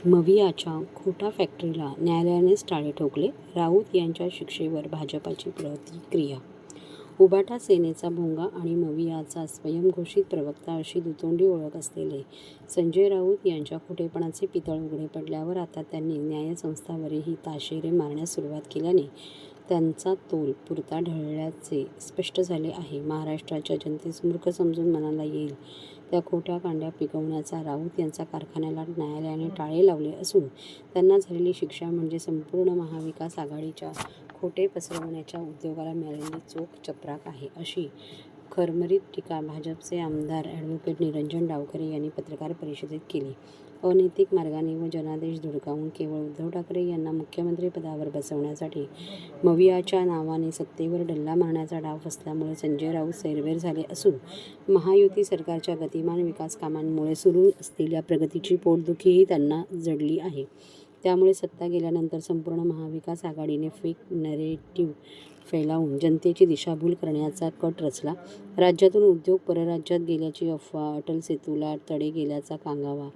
मवियाच्या खोटा फॅक्टरीला न्यायालयानेच टाळे ठोकले. राऊत यांच्या शिक्षेवर भाजपाची प्रतिक्रिया. उबाटा सेनेचा भोंगा आणि मवियाचा स्वयंघोषित प्रवक्ता अशी दुतोंडी ओळख असलेले संजय राऊत यांच्या खोटेपणाचे पितळ उघडे पडल्यावर आता त्यांनी न्यायसंस्थांवरही ताशेरे मारण्यास सुरुवात केल्याने त्यांचा तोल पुरता ढळल्याचे स्पष्ट झाले आहे. महाराष्ट्राच्या जनतेस मूर्ख समजून मनाला येईल त्या खोट्या कांड्या पिकवण्याचा राऊत यांचा कारखान्याला न्यायालयाने टाळे लावले असून त्यांना झालेली शिक्षा म्हणजे संपूर्ण महाविकास आघाडीच्या खोटे पसरवण्याच्या उद्योगाला मिळालेली चोख चपराक आहे, अशी खरमरीत टीका भाजपचे आमदार ॲडव्होकेट निरंजन डावखरे यांनी पत्रकार परिषदेत केली. अनैतिक मार्गाने व जनादेश धुडकावून केवळ उद्धव ठाकरे यांना मुख्यमंत्रीपदावर बसवण्यासाठी मवियाच्या नावाने सत्तेवर डल्ला मारण्याचा डाव फसल्यामुळे संजय राऊत सैरभैर झाले असून महायुती सरकारच्या गतिमान विकास कामांमुळे सुरू असलेल्या प्रगतीची पोटदुखीही त्यांना जडली आहे. त्यामुळे सत्ता गेल्यानंतर संपूर्ण महाविकास आघाडीने फेक नरेटिव्ह फैलावून जनतेची दिशाभूल करण्याचा कट रचला. राज्यातून उद्योग परराज्यात गेल्याची अफवा, अटल सेतूला तडे गेल्याचा कांगावा,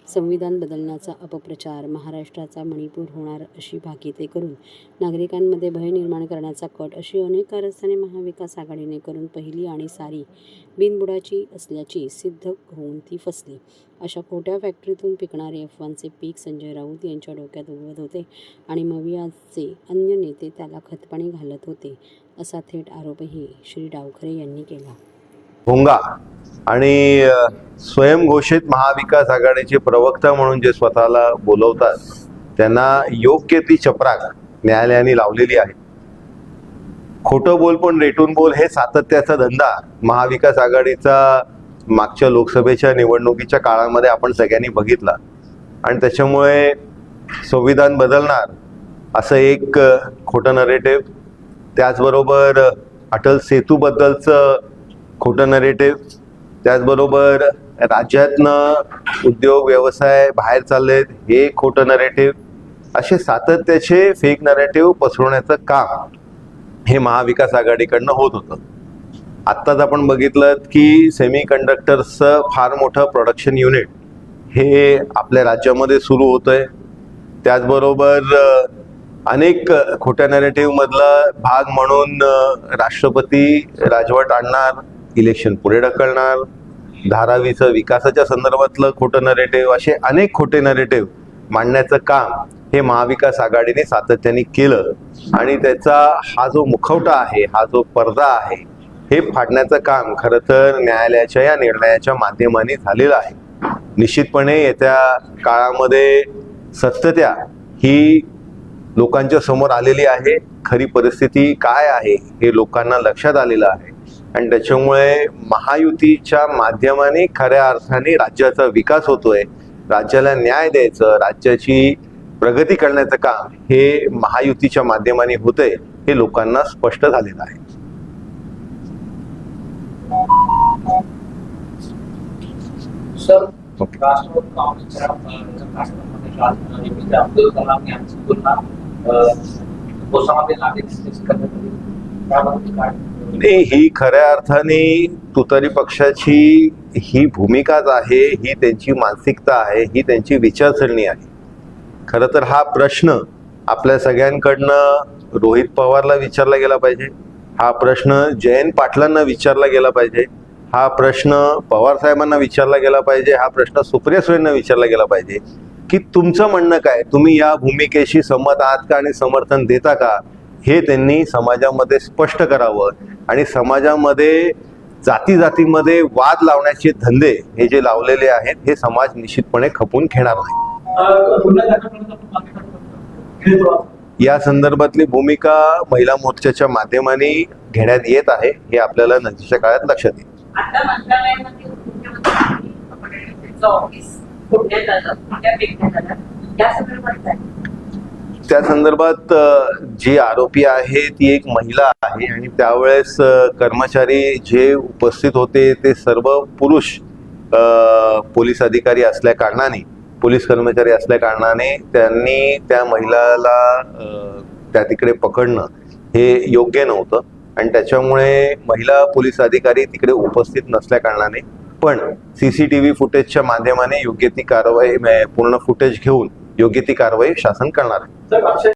संविधान बदलण्याचा अपप्रचार, महाराष्ट्राचा मणिपूर होणार अशी भाकिते करून नागरिकांमध्ये भय निर्माण करण्याचा कट अशी अनेक कारस्थाने महाविकास आघाडीने करून पहिली आणि सारी बिनबुडाची असल्याची सिद्ध होऊन ती फसली. अशा खोट्या फॅक्टरीतून पिकणारे अफवांचे पीक संजय राऊत यांच्या डोक्यात उगवत होते आणि मवियाचे अन्य नेते त्याला खतपाणी घालत होते, असा थेट आरोपही श्री डावखरे यांनी केला. भोंगा आणि स्वयंघोषित महाविकास आघाडीचे प्रवक्ता म्हणून जे स्वतःला बोलवतात त्यांना योग्य ती चपराक न्यायालयाने लावलेली आहे. खोटं बोल पण रेटून बोल हे सातत्याचा धंदा महाविकास आघाडीचा मागच्या लोकसभेच्या निवडणुकीच्या काळामध्ये आपण सगळ्यांनी बघितला आणि त्याच्यामुळे संविधान बदलणार असं एक खोटं नरेटिव्ह, त्याचबरोबर अटल सेतूबद्दलचं खोटं नरेटिव्ह, त्याचबरोबर राज्यातनं उद्योग व्यवसाय बाहेर चाललेत हे खोटं नरेटिव्ह, असे सातत्याचे फेक नरेटिव्ह पसरवण्याचं काम हे महाविकास आघाडीकडनं होत होतं. आत्ताच आपण बघितलं की सेमी कंडक्टर्सचं फार मोठं प्रोडक्शन युनिट हे आपल्या राज्यामध्ये सुरू होतंय. त्याचबरोबर अनेक खोट्या नरेटिव्ह मधला भाग म्हणून राष्ट्रपती राजवट आणणार, इलेक्शन पुढे ढकलणार, धारावीचं विकासाच्या संदर्भातलं खोटं नरेटिव्ह, असे अनेक खोटे नरेटिव्ह मांडण्याचं काम हे महाविकास आघाडीने सातत्याने केलं आणि त्याचा हा जो मुखवटा आहे, हा जो पडदा आहे, हे फाडण्याचं काम खरं तर न्यायालयाच्या या निर्णयाच्या माध्यमाने झालेलं आहे. निश्चितपणे येत्या काळामध्ये सत्यता ही लोकांच्या समोर आलेली आहे. खरी परिस्थिती काय आहे हे लोकांना लक्षात आलेलं आहे आणि त्याच्यामुळे महायुतीच्या माध्यमाने खऱ्या अर्थाने राज्याचा विकास होतोय, राज्याला न्याय द्यायचं, राज्याची प्रगती करण्याचं काम हे महायुतीच्या माध्यमाने होतंय हे लोकांना स्पष्ट झालेलं आहे. सर, राष्ट्रवादी काँग्रेसच्या अब्दुल कलाम यांची तुलना कोसामध्ये ही खऱ्या अर्थाने तुतारी पक्षाची ही भूमिकाच आहे, ही त्यांची मानसिकता आहे, ही त्यांची विचारसरणी आहे. खरं तर हा प्रश्न आपल्या सगळ्यांकडनं रोहित पवारला विचारला गेला पाहिजे, हा प्रश्न जयंत पाटलांना विचारला गेला पाहिजे, हा प्रश्न पवार साहेबांना विचारला गेला पाहिजे, हा प्रश्न सुप्रिया सुळेंना विचारला गेला पाहिजे की तुमचं म्हणणं काय, तुम्ही या भूमिकेशी सहमत आहात का आणि समर्थन देता का, हे त्यांनी समाजामध्ये स्पष्ट करावं आणि समाजामध्ये जाती जातीमध्ये वाद लावण्याचे धंदे हे जे लावलेले आहेत हे समाज निश्चितपणे खपून घेणार नाही. या संदर्भातली भूमिका महिला मोर्चाच्या माध्यमाने घेण्यात येत आहे, हे आपल्याला नजीकच्या काळात लक्षात येईल. त्या संदर्भात जी आरोपी आहे ती एक महिला आहे आणि त्यावेळेस कर्मचारी जे उपस्थित होते ते सर्व पुरुष पोलीस अधिकारी असल्या कारणाने, पोलीस कर्मचारी असल्या कारणाने त्यांनी त्या महिलाला त्या तिकडे पकडणं हे योग्य नव्हतं आणि त्याच्यामुळे महिला पोलीस अधिकारी तिकडे उपस्थित नसल्या कारणाने पण CCTV फुटेजच्या माध्यमाने योग्य ती कारवाई पूर्ण फुटेज घेऊन योग्य ती कारवाई शासन करणार आहे. सर,